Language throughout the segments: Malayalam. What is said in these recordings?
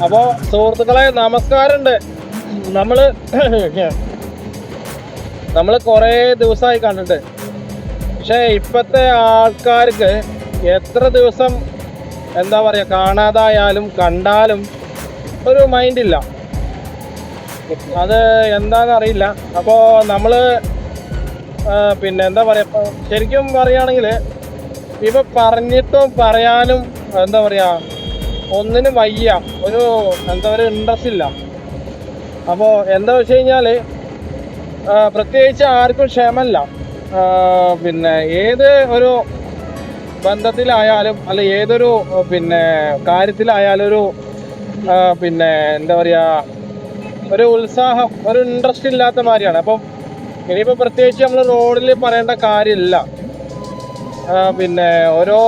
അപ്പോൾ സുഹൃത്തുക്കളെ നമസ്കാരമുണ്ട്. നമ്മള് നമ്മൾ കുറേ ദിവസമായി കണ്ടിട്ട്, പക്ഷെ ഇപ്പോഴത്തെ ആൾക്കാർക്ക് എത്ര ദിവസം എന്താ പറയുക കാണാതായാലും കണ്ടാലും ഒരു മൈൻഡില്ല. അത് എന്താണെന്നറിയില്ല. അപ്പോൾ നമ്മൾ പിന്നെ എന്താ പറയുക, ശരിക്കും പറയുകയാണെങ്കിൽ ഇപ്പം പറഞ്ഞിട്ടും പറയാനും എന്താ പറയുക ഒന്നിനും വയ്യ, ഒരു എന്താ പറയുക ഇൻട്രസ്റ്റ് ഇല്ല. അപ്പോൾ എന്താ വെച്ച് കഴിഞ്ഞാൽ പ്രത്യേകിച്ച് ആർക്കും ക്ഷമല്ല. പിന്നെ ഏത് ഒരു ബന്ധത്തിലായാലും അല്ല ഏതൊരു പിന്നെ കാര്യത്തിലായാലും ഒരു പിന്നെ എന്താ പറയുക ഒരു ഉത്സാഹം, ഒരു ഇൻട്രസ്റ്റ് ഇല്ലാത്ത മാതിരിയാണ്. അപ്പം ഇനിയിപ്പോൾ പ്രത്യേകിച്ച് നമ്മൾ റോഡിൽ പറയേണ്ട കാര്യമില്ല. പിന്നെ ഓരോ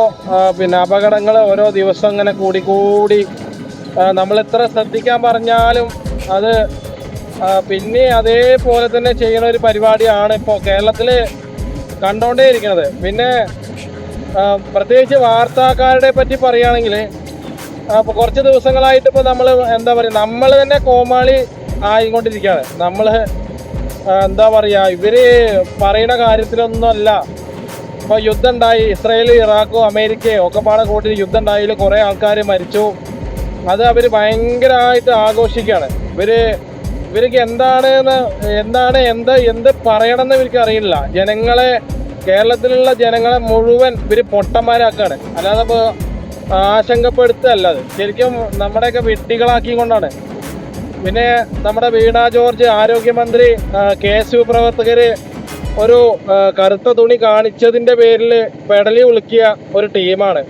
പിന്നെ അപകടങ്ങൾ ഓരോ ദിവസം ഇങ്ങനെ കൂടി നമ്മൾ എത്ര ശ്രദ്ധിക്കാൻ പറഞ്ഞാലും അത് പിന്നെ അതേപോലെ തന്നെ ചെയ്യുന്ന ഒരു പരിപാടിയാണ് ഇപ്പോൾ കേരളത്തിൽ കണ്ടുകൊണ്ടേ ഇരിക്കുന്നത്. പിന്നെ പ്രത്യേകിച്ച് വാർത്താക്കാരുടെ പറ്റി പറയുകയാണെങ്കിൽ ഇപ്പോൾ കുറച്ച് ദിവസങ്ങളായിട്ട് ഇപ്പോൾ നമ്മൾ എന്താ പറയുക നമ്മൾ തന്നെ കോമാളി ആയിക്കൊണ്ടിരിക്കുകയാണ്. നമ്മൾ എന്താ പറയുക ഇവർ പറയുന്ന കാര്യത്തിലൊന്നുമല്ല. ഇപ്പോൾ യുദ്ധം ഉണ്ടായി, ഇസ്രയേലും ഇറാഖും അമേരിക്കയും ഒക്കെ പാടെ കൂട്ടി യുദ്ധം ഉണ്ടായതിൽ കുറേ ആൾക്കാർ മരിച്ചു. അത് അവർ ഭയങ്കരമായിട്ട് ആഘോഷിക്കുകയാണ്. ഇവർക്ക് എന്ത് പറയണമെന്ന് ഇവർക്ക് അറിയില്ല. കേരളത്തിലുള്ള ജനങ്ങളെ മുഴുവൻ ഇവർ പൊട്ടന്മാരാക്കുകയാണ്. അല്ലാതെ ഇപ്പോൾ ആശങ്കപ്പെടുത്തല്ല, അത് ശരിക്കും നമ്മുടെയൊക്കെ വിഡ്ഢികളാക്കിക്കൊണ്ടാണ്. പിന്നെ നമ്മുടെ വീണ ജോർജ് ആരോഗ്യമന്ത്രി KSU പ്രവർത്തകർ ഒരു കറുത്ത തുണി കാണിച്ചതിൻ്റെ പേരിൽ പെടലി ഉളുക്കിയ ഒരു ടീമാണ്.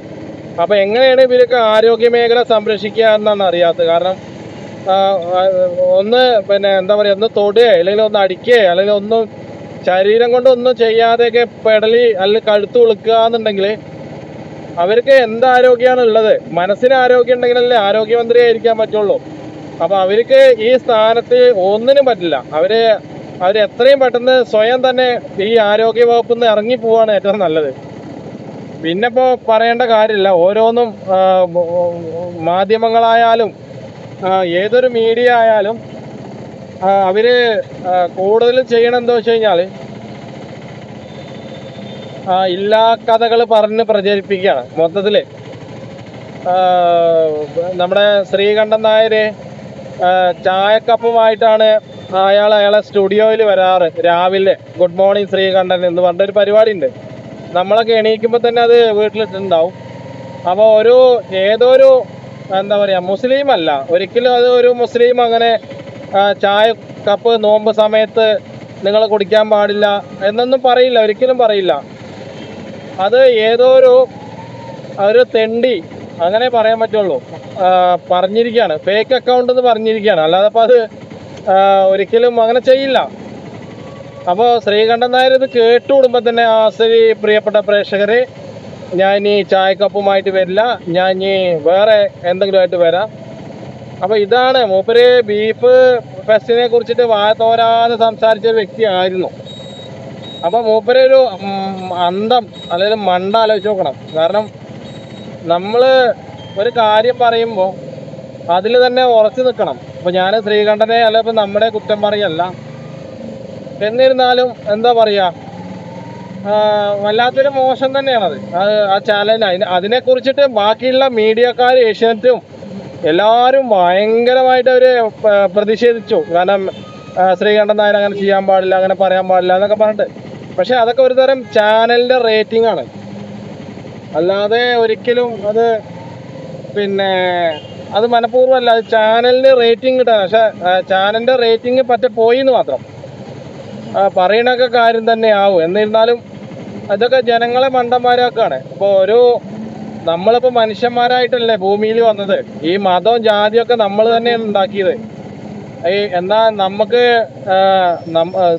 അപ്പോൾ എങ്ങനെയാണ് ഇവരൊക്കെ ആരോഗ്യ മേഖല സംരക്ഷിക്കുക എന്നാണ് അറിയാത്തത്. കാരണം ഒന്ന് പിന്നെ എന്താ പറയുക ഒന്ന് തൊടുകയോ അല്ലെങ്കിൽ ഒന്ന് അടിക്കുകയോ അല്ലെങ്കിൽ ഒന്നും ശരീരം കൊണ്ടൊന്നും ചെയ്യാതെയൊക്കെ പെടലി അല്ലെങ്കിൽ കഴുത്ത് ഉളുക്കുക എന്നുണ്ടെങ്കിൽ അവർക്ക് എന്താരോഗ്യമാണ് ഉള്ളത്? മനസ്സിന് ആരോഗ്യം ഉണ്ടെങ്കിലല്ലേ ആരോഗ്യമന്ത്രി ആയിരിക്കാൻ പറ്റുള്ളൂ. അപ്പോൾ അവർക്ക് ഈ സ്ഥാനത്ത് ഒന്നിനും പറ്റില്ല. അവരെത്രയും പെട്ടെന്ന് സ്വയം തന്നെ ഈ ആരോഗ്യ വകുപ്പിൽ നിന്ന് ഇറങ്ങി പോവാണ് ഏറ്റവും നല്ലത്. പിന്നെ ഇപ്പോൾ പറയേണ്ട കാര്യമില്ല, ഓരോന്നും മാധ്യമങ്ങളായാലും ഏതൊരു മീഡിയ ആയാലും അവർ കൂടുതൽ ചെയ്യണം എന്താ വെച്ച് കഴിഞ്ഞാൽ ഇല്ലാ കഥകൾ പറഞ്ഞ് പ്രചരിപ്പിക്കുകയാണ് മൊത്തത്തിൽ. നമ്മുടെ ശ്രീകണ്ഠൻ നായർ ചായക്കപ്പുമായിട്ടാണ് അയാളെ സ്റ്റുഡിയോയിൽ വരാറ് രാവിലെ. ഗുഡ് മോർണിംഗ് ശ്രീകണ്ഠൻ എന്ന് പറഞ്ഞൊരു പരിപാടി ഉണ്ട്. നമ്മളൊക്കെ എണീക്കുമ്പോൾ തന്നെ അത് വീട്ടിലിട്ടുണ്ടാവും. അപ്പോൾ ഏതൊരു എന്താ പറയുക മുസ്ലിം അല്ല, ഒരിക്കലും അത് ഒരു മുസ്ലിം അങ്ങനെ ചായ കപ്പ് നോമ്പ് സമയത്ത് നിങ്ങൾ കുടിക്കാൻ പാടില്ല എന്നൊന്നും പറയില്ല, ഒരിക്കലും പറയില്ല. അത് ഏതോ ഒരു തെണ്ടി അങ്ങനെ പറയാൻ പറ്റുള്ളൂ പറഞ്ഞിരിക്കുകയാണ്, ഫേക്ക് അക്കൗണ്ട് എന്ന് പറഞ്ഞിരിക്കുകയാണ്. അല്ലാതെ അപ്പോൾ അത് ഒരിക്കലും അങ്ങനെ ചെയ്യില്ല. അപ്പോൾ ശ്രീകണ്ഠൻ നായർ ഇത് കേട്ടുകൂടുമ്പോൾ തന്നെ ശരി പ്രിയപ്പെട്ട പ്രേക്ഷകരെ, ഞാൻ ഇനി ചായക്കപ്പുമായിട്ട് വരില്ല, ഞാൻ ഇനി വേറെ എന്തെങ്കിലും ആയിട്ട് വരാം. അപ്പോൾ ഇതാണ് മൂപ്പര് ബീഫ് ഫെസ്റ്റിനെ കുറിച്ചിട്ട് തോരാതെ സംസാരിച്ച വ്യക്തിയായിരുന്നു. അപ്പോൾ മൂപ്പരൊരു അന്തം അല്ലെങ്കിൽ മണ്ട ആലോചിച്ച് നോക്കണം. കാരണം നമ്മൾ ഒരു കാര്യം പറയുമ്പോൾ അതിൽ തന്നെ ഉറച്ചു നിൽക്കണം. അപ്പോൾ ഞാൻ ശ്രീകണ്ഠനെ അല്ല ഇപ്പം നമ്മുടെ കുറ്റം പറയല്ല, എന്നിരുന്നാലും എന്താ പറയുക വല്ലാത്തൊരു മോശം തന്നെയാണത് ആ ചാനലിന്. അതിനെക്കുറിച്ചിട്ട് ബാക്കിയുള്ള മീഡിയക്കാർ ഏഷ്യാനെറ്റും എല്ലാവരും ഭയങ്കരമായിട്ട് അവർ പ്രതിഷേധിച്ചു. കാരണം ശ്രീകണ്ഠൻ നായർ അങ്ങനെ ചെയ്യാൻ പാടില്ല, അങ്ങനെ പറയാൻ പാടില്ല എന്നൊക്കെ പറഞ്ഞിട്ട്. പക്ഷെ അതൊക്കെ ഒരു തരം ചാനലിൻ്റെ റേറ്റിംഗ് ആണ്, അല്ലാതെ ഒരിക്കലും അത് പിന്നെ അത് മനഃപൂർവ്വമല്ല. അത് ചാനലിന് റേറ്റിംഗ് കിട്ടാൻ, പക്ഷെ ചാനലിൻ്റെ റേറ്റിംഗ് പോയി എന്ന് മാത്രം. പറയണൊക്കെ കാര്യം തന്നെ ആവും. എന്നിരുന്നാലും അതൊക്കെ ജനങ്ങളെ മണ്ടന്മാരാക്കാണ്. അപ്പോൾ നമ്മളിപ്പോൾ മനുഷ്യന്മാരായിട്ടല്ലേ ഭൂമിയിൽ വന്നത്. ഈ മതവും ജാതിയൊക്കെ നമ്മൾ തന്നെയാണ് ഉണ്ടാക്കിയത്. എന്നാൽ നമുക്ക്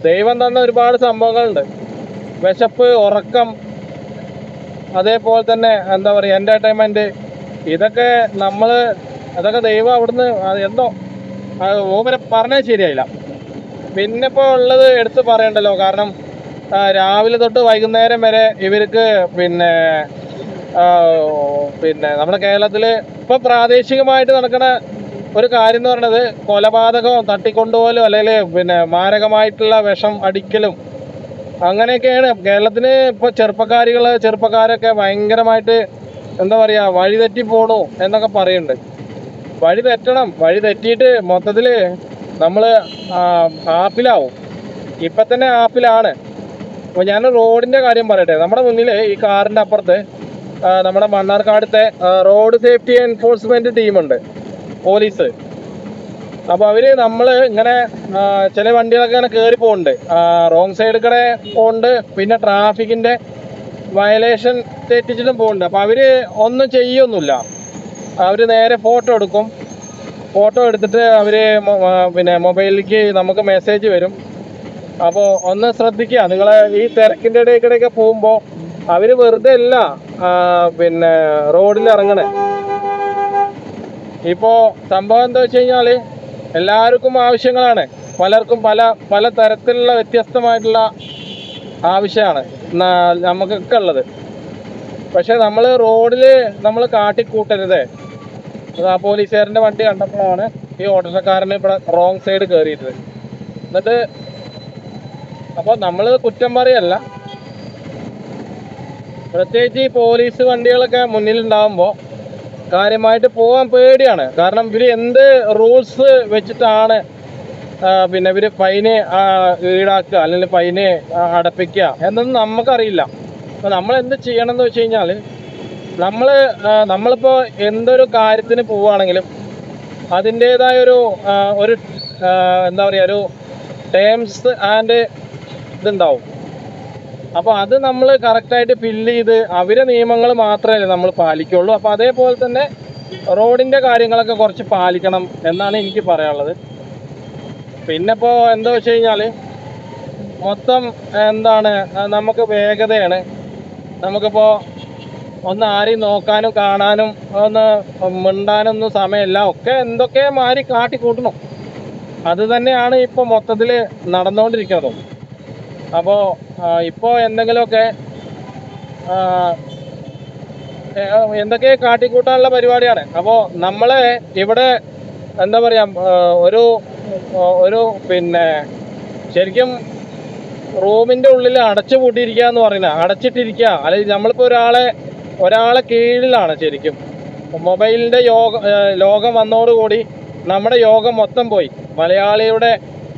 ദൈവം തന്ന ഒരുപാട് സംഭവങ്ങളുണ്ട്. വിശപ്പ്, ഉറക്കം, അതേപോലെ തന്നെ എന്താ പറയുക എൻ്റർടൈൻമെൻറ്റ്, അതൊക്കെ ദൈവം അവിടുന്ന് എന്തോ ഓവരെ പറഞ്ഞത് ശരിയായില്ല. പിന്നെ ഇപ്പോൾ ഉള്ളത് എടുത്ത് പറയണ്ടല്ലോ. കാരണം രാവിലെ തൊട്ട് വൈകുന്നേരം വരെ ഇവർക്ക് പിന്നെ നമ്മുടെ കേരളത്തിൽ ഇപ്പോൾ പ്രാദേശികമായിട്ട് നടക്കുന്ന ഒരു കാര്യം എന്ന് പറയുന്നത് കൊലപാതകവും തട്ടിക്കൊണ്ടുപോലും അല്ലെങ്കിൽ പിന്നെ മാരകമായിട്ടുള്ള വിഷം അടിക്കലും അങ്ങനെയൊക്കെയാണ് കേരളത്തിന് ഇപ്പോൾ ചെറുപ്പക്കാരൊക്കെ ഭയങ്കരമായിട്ട് എന്താ പറയുക വഴിതെറ്റി പോണു എന്നൊക്കെ പറയുന്നുണ്ട്. വഴി തെറ്റണം. വഴി തെറ്റിയിട്ട് മൊത്തത്തിൽ നമ്മൾ ആപ്പിലാവും. ഇപ്പം തന്നെ ആപ്പിലാണ്. അപ്പോൾ ഞാൻ റോഡിൻ്റെ കാര്യം പറയട്ടെ. നമ്മുടെ മുന്നിൽ ഈ കാറിൻ്റെ അപ്പുറത്ത് നമ്മുടെ മണ്ണാർക്കാടത്തെ റോഡ് സേഫ്റ്റി എൻഫോഴ്സ്മെൻറ്റ് ടീമുണ്ട്, പോലീസ്. അപ്പോൾ അവർ നമ്മൾ ഇങ്ങനെ ചില വണ്ടികളൊക്കെ ഇങ്ങനെ കയറി പോകുന്നുണ്ട്, റോങ് സൈഡിൽ കൂടെ പോകുന്നുണ്ട്, പിന്നെ ട്രാഫിക്കിൻ്റെ വയലേഷൻ തെറ്റിച്ചിട്ടും പോകുന്നുണ്ട്. അപ്പോൾ അവർ ഒന്നും ചെയ്യൊന്നുമില്ല. അവർ നേരെ ഫോട്ടോ എടുക്കും. ഫോട്ടോ എടുത്തിട്ട് അവർ പിന്നെ മൊബൈലിലേക്ക് നമുക്ക് മെസ്സേജ് വരും. അപ്പോൾ ഒന്ന് ശ്രദ്ധിക്കുക, നിങ്ങൾ ഈ തിരക്കിൻ്റെ ഇടയ്ക്കിടയ്ക്ക് പോകുമ്പോൾ അവർ വെറുതെ അല്ല പിന്നെ റോഡിൽ ഇറങ്ങണേ. ഇപ്പോൾ സംഭവം എന്താ വെച്ച് കഴിഞ്ഞാൽ എല്ലാവർക്കും ആവശ്യങ്ങളാണ്. പലർക്കും പല തരത്തിലുള്ള വ്യത്യസ്തമായിട്ടുള്ള ആവശ്യമാണ് നമുക്കൊക്കെ ഉള്ളത്. പക്ഷെ നമ്മൾ റോഡിൽ നമ്മൾ കാട്ടിക്കൂട്ടരുത്. ആ പോലീസുകാരൻ്റെ വണ്ടി കണ്ടപ്പോഴാണ് ഈ ഓട്ടോറിക്ഷക്കാരന് ഇവിടെ റോങ് സൈഡ് കയറിയിട്ട്. എന്നിട്ട് അപ്പോൾ നമ്മൾ കുറ്റം പറയല്ല, പ്രത്യേകിച്ച് ഈ പോലീസ് വണ്ടികളൊക്കെ മുന്നിലുണ്ടാകുമ്പോൾ കാര്യമായിട്ട് പോകാൻ പേടിയാണ്. കാരണം ഇവർ എന്ത് റൂൾസ് വെച്ചിട്ടാണ് പിന്നെ ഇവർ ഫൈന് ഈടാക്കുക അല്ലെങ്കിൽ ഫൈന് അടപ്പിക്കുക എന്നൊന്നും നമുക്കറിയില്ല. അപ്പോൾ നമ്മൾ എന്ത് ചെയ്യണമെന്ന് വെച്ച് കഴിഞ്ഞാൽ നമ്മളിപ്പോൾ എന്തൊരു കാര്യത്തിന് പോവുകയാണെങ്കിലും അതിൻ്റേതായ ഒരു എന്താ പറയുക, ഒരു ടേംസ് ആൻഡ് ഇതുണ്ടാവും. അപ്പോൾ അത് നമ്മൾ കറക്റ്റായിട്ട് ഫില്ല് ചെയ്ത് അവരെ നിയമങ്ങൾ മാത്രമേ നമ്മൾ പാലിക്കുള്ളൂ. അപ്പോൾ അതേപോലെ തന്നെ റോഡിൻ്റെ കാര്യങ്ങളൊക്കെ കുറച്ച് പാലിക്കണം എന്നാണ് എനിക്ക് പറയാനുള്ളത്. പിന്നെ ഇപ്പോൾ എന്താ വെച്ച് കഴിഞ്ഞാൽ മൊത്തം എന്താണ്, നമുക്ക് വേഗതയാണ്. നമുക്കിപ്പോൾ ഒന്ന് ആരെയും നോക്കാനും കാണാനും ഒന്ന് മിണ്ടാനൊന്നും സമയമില്ല. ഒക്കെ എന്തൊക്കെ മാറി കാട്ടിക്കൂട്ടണം. അത് തന്നെയാണ് ഇപ്പോൾ മൊത്തത്തിൽ നടന്നുകൊണ്ടിരിക്കുന്നതും. അപ്പോൾ ഇപ്പോൾ എന്തെങ്കിലുമൊക്കെ എന്തൊക്കെ കാട്ടിക്കൂട്ടാനുള്ള പരിപാടിയാണ്. അപ്പോൾ നമ്മളെ ഇവിടെ എന്താ പറയുക, ഒരു പിന്നെ ശരിക്കും റൂമിൻ്റെ ഉള്ളിൽ അടച്ചു പൂട്ടിയിരിക്കുക എന്ന് പറയുന്നത്, അടച്ചിട്ടിരിക്കുക. അല്ലെങ്കിൽ നമ്മളിപ്പോൾ ഒരാളെ കീഴിലാണ് ശരിക്കും. മൊബൈലിൻ്റെ ലോകം വന്നതോടുകൂടി നമ്മുടെ യോഗം മൊത്തം പോയി. മലയാളിയുടെ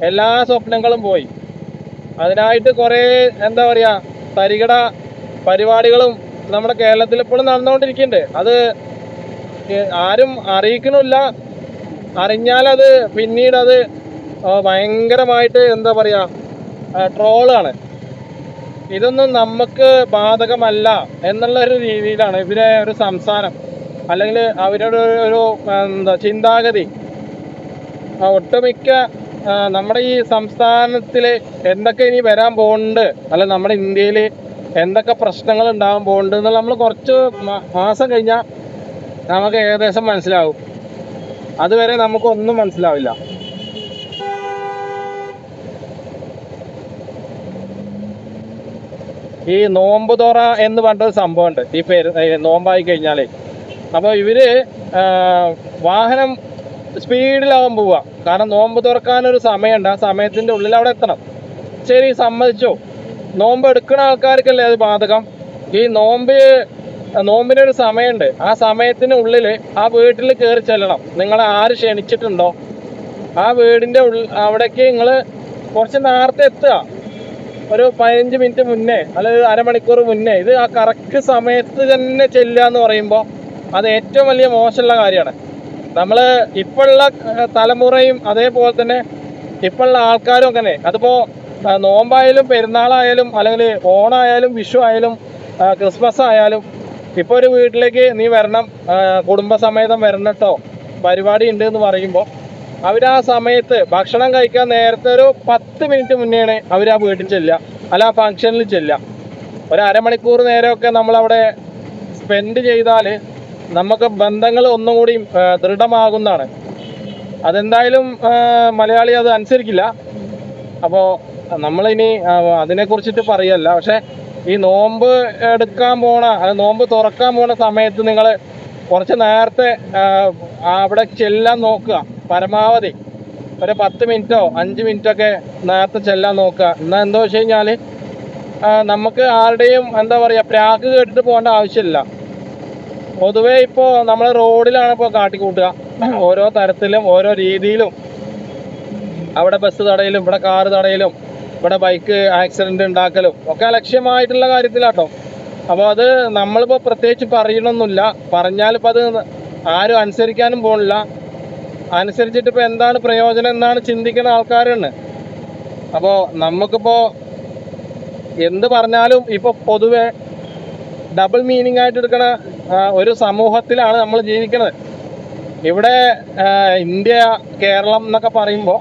എല്ലാ സ്വപ്നങ്ങളും പോയി. അതിനായിട്ട് കുറേ എന്താ പറയുക തരികിട പരിപാടികളും നമ്മുടെ കേരളത്തിൽ ഇപ്പോഴും നടന്നുകൊണ്ടിരിക്കുന്നുണ്ട്. അത് ആരും അറിയിക്കണില്ല. അറിഞ്ഞാലത് പിന്നീട് അത് ഭയങ്കരമായിട്ട് എന്താ പറയുക ട്രോളാണ്. ഇതൊന്നും നമുക്ക് ബാധകമല്ല എന്നുള്ളൊരു രീതിയിലാണ് ഇവരെ ഒരു സംസാരം, അല്ലെങ്കിൽ അവരുടെ ഒരു ചിന്താഗതി. ഒട്ടുമിക്ക നമ്മുടെ ഈ സംസ്ഥാനത്തിൽ എന്തൊക്കെ ഇനി വരാൻ പോകുന്നുണ്ട്, അല്ല നമ്മുടെ ഇന്ത്യയിൽ എന്തൊക്കെ പ്രശ്നങ്ങൾ ഉണ്ടാകാൻ പോകുന്നുണ്ട് എന്നുള്ള നമ്മൾ കുറച്ച് മാസം കഴിഞ്ഞാൽ നമുക്ക് ഏകദേശം മനസ്സിലാവും. അതുവരെ നമുക്കൊന്നും മനസ്സിലാവില്ല. ഈ നോമ്പ് തുറ എന്ന് പറഞ്ഞൊരു സംഭവമുണ്ട്. ഈ നോമ്പായി കഴിഞ്ഞാൽ അപ്പോൾ ഇവർ വാഹനം സ്പീഡിലാവാൻ പോവുക. കാരണം നോമ്പ് തുറക്കാനൊരു സമയമുണ്ട്. ആ സമയത്തിൻ്റെ ഉള്ളിൽ അവിടെ എത്തണം. ശരി, സമ്മതിച്ചോ. നോമ്പ് എടുക്കുന്ന ആൾക്കാർക്കല്ലേ അത് ബാധകം. ഈ നോമ്പിനൊരു സമയമുണ്ട്. ആ സമയത്തിന് ഉള്ളിൽ ആ വീട്ടിൽ കയറി ചെല്ലണം. നിങ്ങളെ ആര് ക്ഷണിച്ചിട്ടുണ്ടോ ആ വീടിൻ്റെ അവിടേക്ക് നിങ്ങൾ കുറച്ച് നേരത്തെ എത്തുക. ഒരു 15 മിനിറ്റ് മുന്നേ അല്ലെങ്കിൽ അരമണിക്കൂർ മുന്നേ. ഇത് ആ കറക്റ്റ് സമയത്ത് തന്നെ ചെല്ലുക എന്ന് പറയുമ്പോൾ അത് ഏറ്റവും വലിയ മോശമുള്ള കാര്യമാണ്. നമ്മൾ ഇപ്പോഴുള്ള തലമുറയും അതേപോലെ തന്നെ ഇപ്പോഴുള്ള ആൾക്കാരും അങ്ങനെ. അതിപ്പോൾ നോമ്പായാലും പെരുന്നാളായാലും അല്ലെങ്കിൽ ഓണായാലും വിഷു ആയാലും ക്രിസ്മസ് ആയാലും ഇപ്പോൾ ഒരു വീട്ടിലേക്ക് നീ വരണം, കുടുംബസമേതം വരണം കേട്ടോ, പരിപാടി ഉണ്ട് എന്ന് പറയുമ്പോൾ അവർ ആ സമയത്ത് ഭക്ഷണം കഴിക്കാൻ നേരത്തെ ഒരു 10 മിനിറ്റ് മുന്നെയാണ് അവർ ആ വീട്ടിൽ ചെല്ലുക, അല്ല ആ ഫംഗ്ഷനിൽ ചെല്ലുക. ഒരു അരമണിക്കൂർ നേരമൊക്കെ നമ്മളവിടെ സ്പെൻഡ് ചെയ്താൽ നമുക്ക് ബന്ധങ്ങൾ ഒന്നും കൂടി ദൃഢമാകുന്നതാണ്. അതെന്തായാലും മലയാളി അത് അനുസരിക്കില്ല. അപ്പോൾ നമ്മളിനി അതിനെക്കുറിച്ചിട്ട് പറയല്ല. പക്ഷേ ഈ നോമ്പ് നോമ്പ് തുറക്കാൻ പോണ സമയത്ത് നിങ്ങൾ കുറച്ച് നേരത്തെ അവിടെ ചെല്ലാൻ നോക്കുക. പരമാവധി ഒരു 10 മിനിറ്റോ 5 മിനിറ്റോ ഒക്കെ നേരത്തെ ചെല്ലാൻ നോക്കുക. എന്നാൽ എന്താ വെച്ച് കഴിഞ്ഞാൽ നമുക്ക് ആരുടെയും എന്താ പറയുക പ്രാക്ക് കേട്ടിട്ട് പോകേണ്ട ആവശ്യമില്ല. പൊതുവേ ഇപ്പോൾ നമ്മൾ റോഡിലാണ് ഇപ്പോൾ കാട്ടിക്കൂട്ടുക. ഓരോ തരത്തിലും ഓരോ രീതിയിലും അവിടെ ബസ് തടയലും ഇവിടെ കാറ് തടയലും ഇവിടെ ബൈക്ക് ആക്സിഡന്റ് ഉണ്ടാക്കലും ഒക്കെ ലക്ഷ്യമായിട്ടുള്ള കാര്യത്തിലാട്ടോ. അപ്പോൾ അത് നമ്മളിപ്പോൾ പ്രത്യേകിച്ച് പറയണമെന്നില്ല. പറഞ്ഞാലിപ്പോൾ അത് ആരും അനുസരിക്കാനും പോണില്ല. അനുസരിച്ചിട്ട് ഇപ്പോൾ എന്താണ് പ്രയോജനം എന്നാണ് ചിന്തിക്കുന്ന ആൾക്കാരാണ്. അപ്പോൾ നമുക്കിപ്പോൾ എന്ത് പറഞ്ഞാലും ഇപ്പോൾ പൊതുവെ ഡബിൾ മീനിങ് ആയിട്ട് എടുക്കണ ഒരു സമൂഹത്തിലാണ് നമ്മൾ ജീവിക്കുന്നത്. ഇവിടെ ഇന്ത്യ കേരളം എന്നൊക്കെ പറയുമ്പോൾ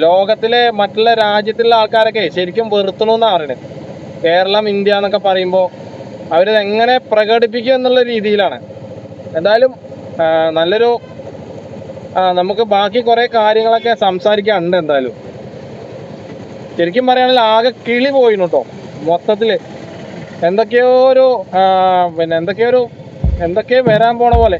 ലോകത്തിലെ മറ്റുള്ള രാജ്യത്തിലുള്ള ആൾക്കാരൊക്കെ ശരിക്കും വെറുത്തണമെന്നാണ് പറയുന്നത്. കേരളം ഇന്ത്യ എന്നൊക്കെ പറയുമ്പോൾ അവരിത് എങ്ങനെ പ്രകടിപ്പിക്കുക എന്നുള്ള രീതിയിലാണ്. എന്തായാലും നല്ലൊരു നമുക്ക് ബാക്കി കുറേ കാര്യങ്ങളൊക്കെ സംസാരിക്കാനുണ്ട്. എന്തായാലും ശരിക്കും പറയുകയാണെങ്കിൽ ആകെ കിളി പോയിന് കേട്ടോ മൊത്തത്തിൽ. എന്തൊക്കെയോ വരാൻ പോണ പോലെ.